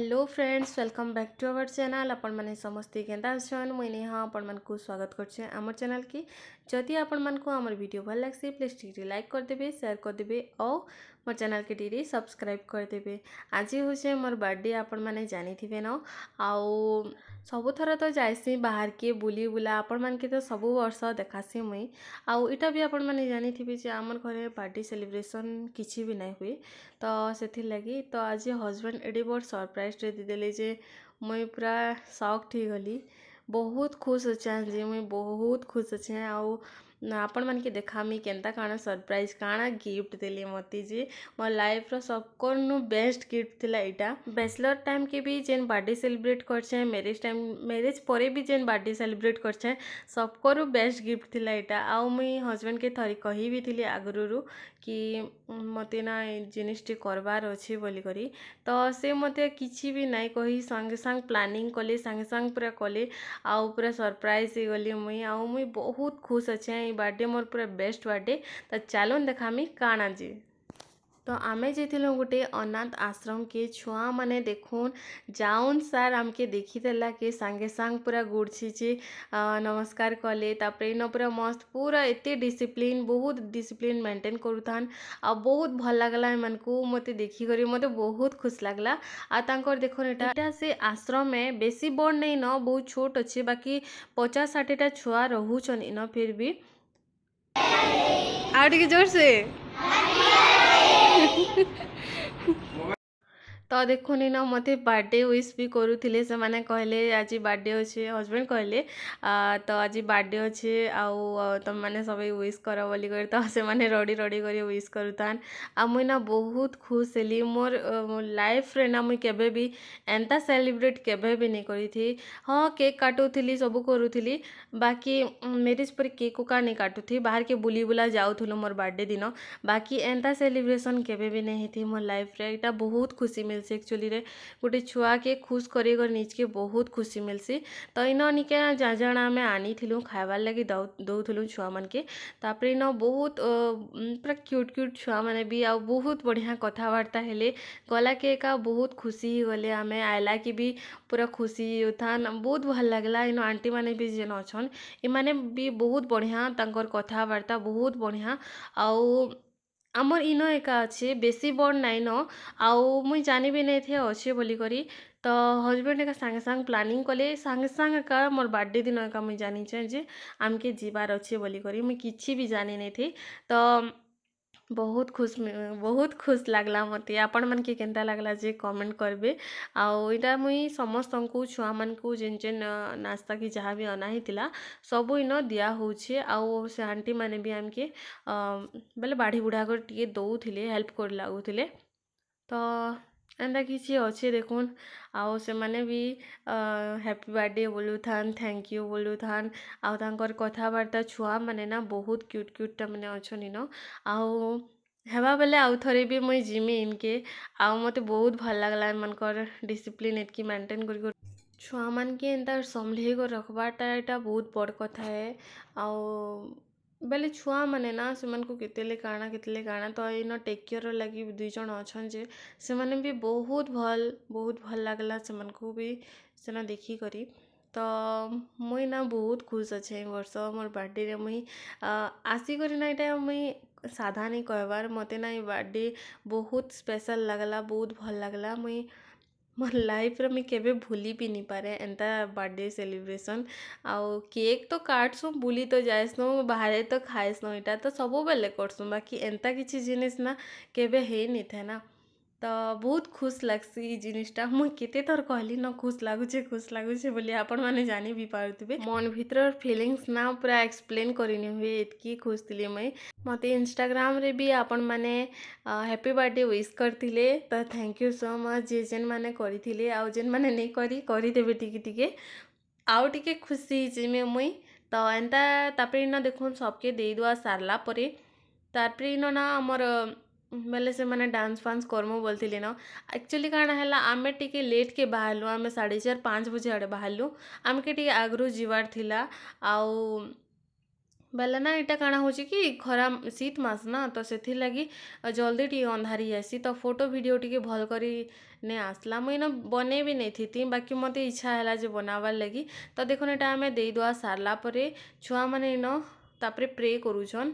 Hello friends, welcome back to our channel. आपण माने समस्ते केंदा अछन। मुई नेहा आपण मन को स्वागत करछे हमर चैनल की। जदि आपण मन को हमर वीडियो भल लागसी प्लीज टीटी लाइक कर देबे, शेयर कर देबे और मोर चैनल के टीटी सब्सक्राइब कर देबे। आज होचे मोर बर्थडे, आपण माने जानी थिबे न। आउ सबु थर तो जाइसी बाहर के बुली बुला, आपण मान के तो सबु वर्ष देखासी मुई। आउ इटा भी आपण माने जानी थिबे जे हमर घरे पार्टी सेलिब्रेशन किछि भी नै हुए। तो से लगी तो आज हजबैंड एडे बड़ सरप्राइज टे देदेले जे मुई पूरा सॉक्ड ही गली। बहुत खुश अच्छे जे मुई बहुत खुश अच्छे। आउ आपण मन के देखामी केनता काना सरप्राइज काना गिफ्ट देली मते जे मोर लाइफ रो सबकोनु बेस्ट गिफ्ट थिला। इटा बैचलर टाइम के भी जेन बर्थडे सेलिब्रेट करछे, मैरिज परे भी जेन बर्थडे सेलिब्रेट करछे, सबकोरु बेस्ट गिफ्ट थिला इटा। आउ मुई हजबैंड के थरी कही भी थिली आगुरु कि मते ना जिनिसटी करबार अच्छे बोली करी। तो से मते किछि भी नाई कही संगे संग प्लानिंग कले, संगे संग पूरा कले। आउ पूरा सरप्राइज ही गली मुई। आउ मुई बहुत खुश अच्छे। बर्थडे मोर पूरा बेस्ट बर्थडे। तो चलोन देखामी काना जी। तो आमे जेथिलु गोटे अनाथ आश्रम के छुआ माने देखुन जाउन सार आमके देखी देला के संगे संग पूरा गुड़ छीची नमस्कार कले। तापरे इन पूरा मस्त पूरा एते डिसिप्लिन, बहुत डिसिप्लिन मेंटेन करूथान। आ बहुत भल लागला मन को मते देखी करी मते बहुत खुश लागला। आ तांकर देखो एटा से आश्रम में बेसी बड़ नहीं न, बहुत छोट अच्छे, बाकी 50-60 टा छुआ रहूछन इन। फिर भी आ जोर से तो देखुन इन मते बर्थडे विश भी करूथिले। से माने कहले आज बर्थडे अच्छे, हजबैंड कहले तो आज बर्थडे अच्छे आउ तुम माने सब विश कर बोली कर। तो से माने रडी रडी कर विश करूतान। आ मुई ना बहुत खुश हेली। मोर लाइफ रे ना मुई केबे भी एंता सेलिब्रेट केबे भी नहीं करी थी। हाँ केक काटुथिली, सब करूथिली, बाकी मैरिज पर केक का नहीं काटुथी, बाहर के बुली बुला जाउथुलो मोर बर्थडे दिन। बाकी एंता सेलिब्रेशन केबे भी नहीं थी मोर लाइफ रे। इटा बहुत खुशी मिलसी एक्चुअली रे। गोटे छुआ के खुश कर निज के बहुत खुशी मिलसी। तो इन निके जा जाना आम आनी खाइबार लगी दौलु छुआ मन के। तापर इन बहुत पूरा क्यूट क्यूट छुआ मैंने भी आ बहुत बढ़िया कथबार्ता हेले। गला के एका बहुत खुशी ही गले। आम आयला कि भी पूरा खुशी थान, बहुत भल लगला। इन आंटी मैंने भी जेन अच्छन इमाने भी बहुत बढ़िया, तांकर कथबार्ता बहुत बढ़िया। आउ आमर इन एका अच्छे, बेसी बड़ नाइन। आउ मुई जानी भी नहीं थे अच्छे बोली करी। तो हजबैंड एका संगे संग प्लानिंग कले, संगे संग का मोर बर्थडे दिन एका मुई जानी जे आमके जीवार अच्छे बोली करी। मुई किछि भी जानी नहीं थी। तो बहुत खुश लागला मते। आपण मन के केनता लागला जे कमेंट करबे। आउ इटा मुई समस्त को छुआ मन को जेन जेन नाश्ता की जहाँ भी अना ही थिला सबू इन दिया होछे। आउ से आंटी माने भी आमके बेले बाढ़ी बुढ़ा कर टिके दौथिले, हेल्प कर लागुथिले। तो एंता किसी अच्छे देखुन। आउ से माने भी हैप्पी बर्थडे बोलू थान, थैंक यू बोलू थान। आउ तांकर कथबार्ता छुआ माने ना बहुत क्यूट क्यूट मैंने अच्छन इन। आउ हेबा बेले आउ थरे भी मुई जिमी इनके। आउ मते बहुत भल लागला मनकर डिसिप्लिन एतकी मेंटेन कर छुआ मान के एंता संभले कर रखबाटा एटा बहुत बड़ कथा है। आउ बेले छुआ माने ना से को केतेले काना तो इन टेक केयर लगी दुई जन अच्छन जे से माने भी बहुत भल लागला से को भी सेना देखी करी। तो मुई ना बहुत खुश अच्छे वर्ष मोर बर्थडे रे। मुई आसी करी ना इटा मुई साधा नहीं कहबार, मते ना ये बर्थडे बहुत स्पेशल लगला, बहुत भल लगला। मुई मोर लाइफ रे मुई केबे भूली भी नहीं पारे एंता बर्थडे सेलिब्रेशन। आउ केक तो काटसु, बुली तो जाएसनु, बाहर तो खाएसनु, इटा तो सब बेले करसु, बाकी एंता किसी जिनिस ना केबे हे नहीं थे ना। तो बहुत खुश लगसी जिनिसटा। मुई केते थर कहली न खुश लागुचे बोली, आपण माने जानी भी पारुथिबे। मन भीतर फीलिंग्स ना पूरा एक्सप्लेन करिनी हुए, एतकी खुश थिली मुई। मते इंस्टाग्राम रे भी आपण माने हैप्पी बर्थडे विश करथिले। तो थैंक यू सो मच जे जेन माने करिथिले। आउ जेन माने नहीं करी देबे टिके टिके आउ टिके खुशी जिमे मुई। तो एंता तापरे इन देखुन सबके दे दुआ सारला परे तापरे इन ना हमर बेले से माने डांस फांस करमु बोलथिले न। एक्चुअली काना हैला आमे टिके लेट के बाहरलु, आमे 4:30-5 बजे आड़े बाहरलु। आमके टिके आगरू जीवार थिला। आउ ବେଲେ ନା ଏଇଟା କାଣା ହଉଛି କି ଖରା ଶୀତ ମାସ ନା ତ ସେଥିଲାଗି ଜଲ୍ଦି ଟିକେ ଅନ୍ଧାରି ଯାଇସି ତ ଫଟୋ ଭିଡ଼ିଓ ଟିକେ ଭଲ କରି ନେ ଆସଲା ମୁଇଁ ଇନ ବନେଇ ବି ନେଇଥିତି ବାକି ମୋତେ ଇଚ୍ଛା ହେଲା ଯେ ବନାବାର ଲାଗି ତ ଦେଖୁନ ଏଇଟା ଆମେ ଦେଇଦୁଆ ସାରଲା ପରେ ଛୁଆମାନେ ଇନ ତାପରେ ପ୍ରେ କରୁଛନ୍।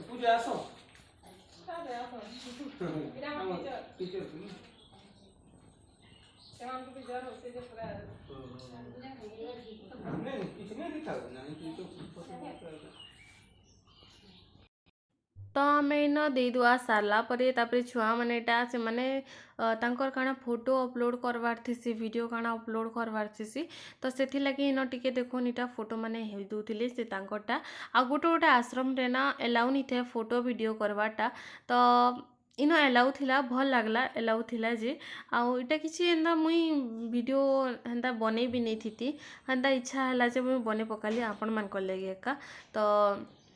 पूजा आसो टीचर नहीं किसी ने दिखा नहीं ତ ଆମେ ଇନ ଦେଇଦୁଆ ସାରଲା ପରେ ତାପରେ ଛୁଆମାନେ ଏଇଟା ସେମାନେ ତାଙ୍କର କାଣା ଫଟୋ ଅପଲୋଡ଼ କରବାର ଥିସି ଭିଡ଼ିଓ କାଣା ଅପଲୋଡ଼ କରବାର ଥିସି ତ ସେଥିଲାଗି ଇନ ଟିକେ ଦେଖୁନ୍ ଇଟା ଫଟୋ ମାନେ ହେଇ ଦଉଥିଲେ ସେ ତାଙ୍କରଟା ଆଉ ଗୋଟେ ଗୋଟେ ଆଶ୍ରମରେ ନା ଏଲାଉ ନି ଥାଏ ଫଟୋ ଭିଡ଼ିଓ କରବାରଟା ତ ଇନ ଏଲାଉ ଥିଲା ଭଲ ଲାଗଲା ଏଲାଉ ଥିଲା ଯେ ଆଉ ଇଟା କିଛି ଏନ୍ତା ମୁଇଁ ଭିଡ଼ିଓ ହେନ୍ତା ବନେଇ ବି ନେଇଥିତି ହେନ୍ତା ଇଚ୍ଛା ହେଲା ଯେ ମୁଇଁ ବନେଇ ପକାଲି ଆପଣମାନଙ୍କର ଲାଗି ଏକା ତ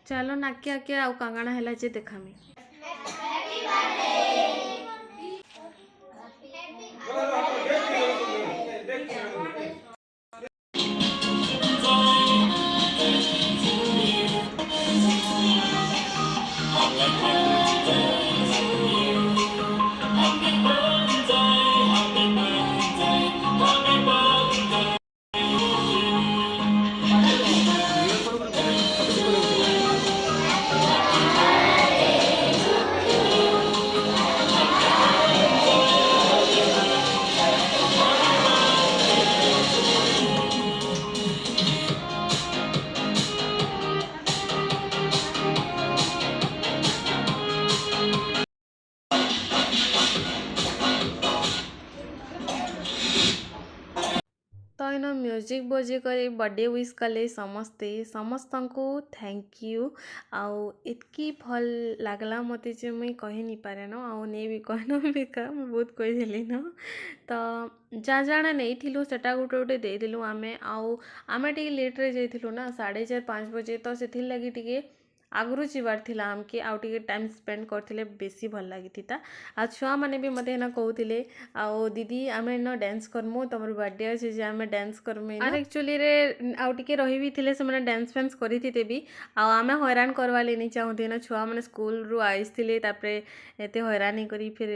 ଚାଲ ନାକେ ଆକେ ଆଉ କାଁକାଣା ହେଲା ଯେ ଦେଖାମି। ତ ଇନ ମ୍ୟୁଜିକ୍ ବଜେଇ କରି ବର୍ଥଡେ ୱିଶ୍ କଲେ ସମସ୍ତେ ସମସ୍ତଙ୍କୁ ଥ୍ୟାଙ୍କ ୟୁ ଆଉ ଏତ୍କି ଭଲ୍ ଲାଗ୍ଲା ମୋତେ ଯେ ମୁଇଁ କହି ନି ପାରେନ ଆଉ ନେଇ ବି କହିନ ବିକା ମୁଁ ବହୁତ କହିଦେଲି ନ ତ ଯାହା ଜାଣା ନେଇଥିଲୁ ସେଟା ଗୋଟେ ଗୋଟେ ଦେଇଦେଲୁ ଆମେ ଆଉ ଆମେ ଟିକେ ଲେଟ୍ରେ ଯାଇଥିଲୁ ନା 4:30-5 ବଜେ ତ ସେଥିର୍ଲାଗି ଟିକେ ଆଗରୁ ଯିବାର ଥିଲା ଆମକେ ଆଉ ଟିକେ ଟାଇମ୍ ସ୍ପେଣ୍ଡ କରିଥିଲେ ବେଶୀ ଭଲ ଲାଗିଥିତା ଆଉ ଛୁଆମାନେ ବି ମୋତେ ଏନା କହୁଥିଲେ ଆଉ ଦିଦି ଆମେ ଏନ ଡ୍ୟାନ୍ସ କରମୁ ତମର ବର୍ଥଡେ ଅଛି ଯେ ଆମେ ଡ୍ୟାନ୍ସ କରମୁ ଆର୍ ଆକ୍ଚୁଆଲିରେ ଆଉ ଟିକେ ରହିବି ଥିଲେ ସେମାନେ ଡ୍ୟାନ୍ସ ଫ୍ୟାନ୍ସ କରିଥିତେ ବି ଆଉ ଆମେ ହଇରାଣ କରବାର୍ ଲାଗି ନି ଚାହୁଁଥି ନା ଛୁଆମାନେ ସ୍କୁଲରୁ ଆଇଥିଲେ ତାପରେ ଏତେ ହଇରାଣ କରି ଫିର୍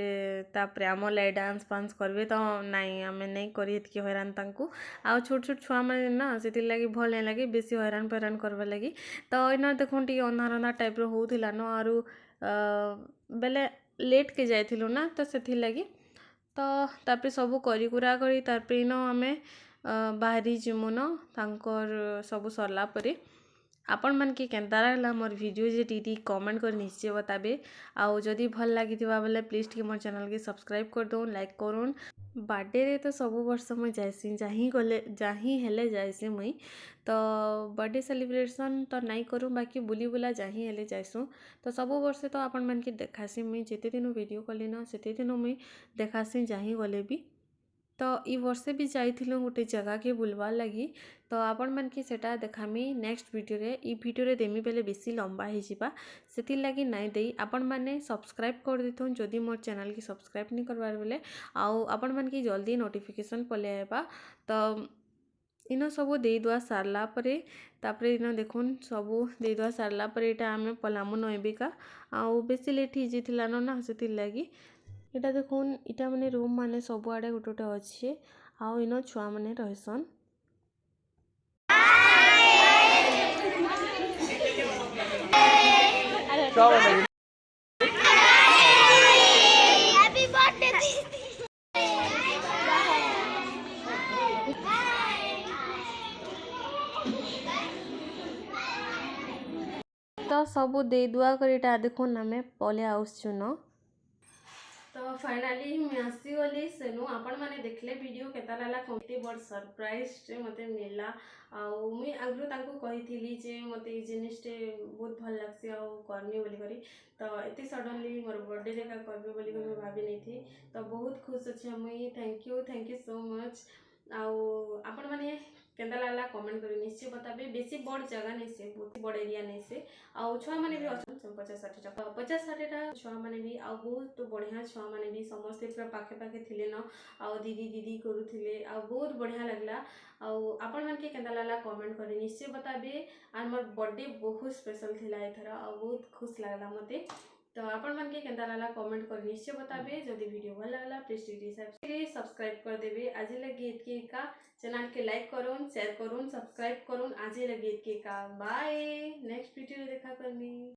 ତାପରେ ଆମର ଲାଗି ଡ୍ୟାନ୍ସ ଫାନ୍ସ କରିବେ ତ ନାଇଁ ଆମେ ନେଇ କରି ଏତିକି ହଇରାଣ ତାଙ୍କୁ ଆଉ ଛୋଟ ଛୋଟ ଛୁଆମାନେ ନା ସେଥିର୍ଲାଗି ଭଲ ନାଇଁ ଲାଗେ ବେଶୀ ହଇରାଣ ଫଇରାଣ କରବାର୍ ଲାଗି ତ ଇନ ଦେଖୁନ୍ ଟିକେ ଅନ୍ଧାର ଅନ୍ଧାର ଟାଇପ୍ର ହଉଥିଲା ନ ଆରୁ ବେଲେ ଲେଟ୍କେ ଯାଇଥିଲୁ ନା ତ ସେଥିର୍ଲାଗି ତ ତାପରେ ସବୁ କରିକୁରା କରି ତାପରେ ଇନ ଆମେ ବାହାରି ଯିମୁ ନ ତାଙ୍କର ସବୁ ସରଲା ପରେ ଆପଣମାନକେ କେନ୍ତା ଲାଗଲା ମୋର ଭିଡ଼ିଓ ଯେ ଟିକେ କମେଣ୍ଟ କରି ନିଶ୍ଚୟ ବତାବେ ଆଉ ଯଦି ଭଲ ଲାଗିଥିବା ବେଲେ ପ୍ଲିଜ୍ ଟିକେ ମୋର ଚ୍ୟାନେଲ୍କେ ସବସ୍କ୍ରାଇବ୍ କରିଦଉନ୍ ଲାଇକ୍ କରୁନ୍ ବାର୍ଥଡେରେ ତ ସବୁ ବର୍ଷ ମୁଇଁ ଯାଏସି ଯା ହିଁ ହେଲେ ଯାଏସି ମୁଇଁ ତ ବର୍ଥଡେ ସେଲିବ୍ରେସନ୍ ତ ନାଇଁ କରୁ ବାକି ବୁଲି ବୁଲା ଯା ହିଁ ହେଲେ ଯାଏସୁଁ ତ ସବୁ ବର୍ଷ ତ ଆପଣମାନକେ ଦେଖାସି ମୁଇଁ ଯେତେ ଦିନ ଭିଡ଼ିଓ କଲି ନ ସେତେ ଦିନ ମୁଇଁ ଦେଖାସି ଯା ହିଁ ଗଲେ ବି ତ ଇ ବର୍ଷେ ବି ଯାଇଥିଲୁ ଗୋଟେ ଜାଗାକେ ବୁଲବାର୍ ଲାଗି ତ ଆପଣମାନକେ ସେଟା ଦେଖାମି ନେକ୍ସଟ ଭିଡ଼ିଓରେ ଇ ଭିଡ଼ିଓରେ ଦେମି ବେଲେ ବେଶୀ ଲମ୍ବା ହେଇଯିବା ସେଥିର୍ଲାଗି ନାଇଁ ଦେଇ ଆପଣମାନେ ସବସ୍କ୍ରାଇବ୍ କରିଦେଇଥୁନ୍ ଯଦି ମୋର ଚ୍ୟାନେଲ୍କେ ସବସ୍କ୍ରାଇବ୍ ନି କରବାର ବେଲେ ଆଉ ଆପଣମାନକେ ଜଲ୍ଦି ନୋଟିଫିକେସନ୍ ପଲେଇ ଆଇବା ତ ଇନ ସବୁ ଦେଇଦୁଆ ସାରଲା ପରେ ତାପରେ ଇନ ଦେଖୁନ୍ ସବୁ ଦେଇଦୁଆ ସାରଲା ପରେ ଏଇଟା ଆମେ ପଲାମୁ ନ ଏବିକା ଆଉ ବେଶୀ ଲେଟ୍ ହେଇଯାଇଥିଲା ନା ସେଥିର୍ଲାଗି ଏଇଟା ଦେଖୁନ୍ ଇଟା ମାନେ ରୁମ୍ ମାନେ ସବୁଆଡ଼େ ଗୋଟେ ଗୋଟେ ଅଛେ ଆଉ ଇନ ଛୁଆମାନେ ରହିସନ୍ ତ ସବୁ ଦେଇଦୁଆ କରି ଏଇଟା ଦେଖୁନ୍ ଆମେ ପଲେଇ ଆସୁଛୁ ନ तो फाइनाली मैं आसीगली सेनु आपण मैंने देखले वीडियो केता लागला कमते बड़ सरप्राइज मते मिलला आउ मुई आगु तांको कहिथिली जे मते ई जिनिसटे बहुत भल लागसी आउ करनी बोली करी तो एते सडनली मोर बर्थडे रे का करबे बोली को मैं भाबी नै थी तो बहुत खुश अछि मुई थैंक यू सो मच आउ आपण माने केंता लागला कमेंट करी निश्चय बताबे बेसी बड़ जगह नै से बहुत बड़ एरिया नै से आउ छुआ माने भी अछन 50-60टा छुआ माने भी आउ बहुत बढ़िया छुआ माने भी समस्ते पूरा पाखे पाखे थिले न आउ दीदी दीदी करूथिले आउ बहुत बढ़िया लागला आउ आपण मन के केंता लागला कमेंट करी निश्चय बताबे आर मोर बर्थडे बहुत स्पेशल थिला एथरा आउ बहुत खुश लागला मते तो आपण मन के केंता लागला कमेंट कर निश्चय बताबे जदि वीडियो भल लागला प्लीज सब्सक्राइब कर देबे आज लगे के का चैनल के लाइक करून शेयर करून सब्सक्राइब करून आज लगे के का बाय नेक्स्ट वीडियो देखा करनी।